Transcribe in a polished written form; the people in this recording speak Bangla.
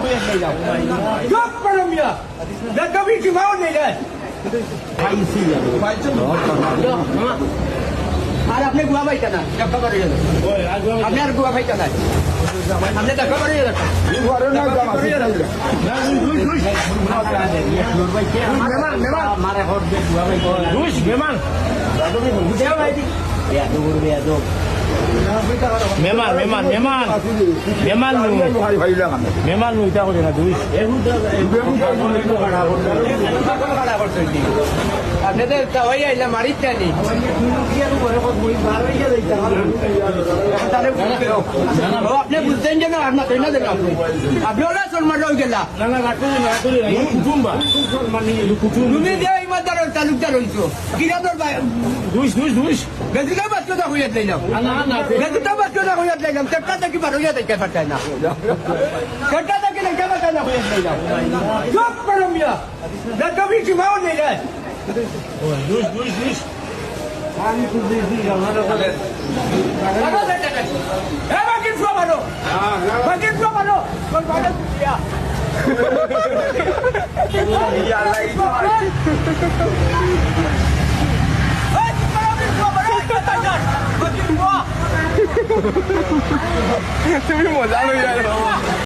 হয়ে যাও চুপ করো মিয়া কবি কিমাও নেই রে আর আপনি গুয়া পাইতা না দেখা করে আপনি আর গুয়া পাইতা না আপনি দেখা করে মেমান ইটা করে না দুই আপনাদের হয়ে আইলাম মারিতে নি আপনি বুঝতেন যে না আপনার তৈরি দেন আপনি ওরা সলমান রয়ে গেলা তুমি দিয়ে ইমানদার তালুকদার হইছ কিরাদর বেদিকা বাচ্চা হইয়া দিলাম বেদিকা বাচ্চা হইয়া দিলাম চেষ্টা দেখি বার হইয়া দেখতে পারতাই না চেষ্টা দেখি দেখতে পারতাই না হইয়া দিলাম চুপ করো মিয়া কবি কিমাও নেই রে আমি খুঁজে বাকির ফ্লো মানো বাকির ফ্লো মানো তুমি মজা লই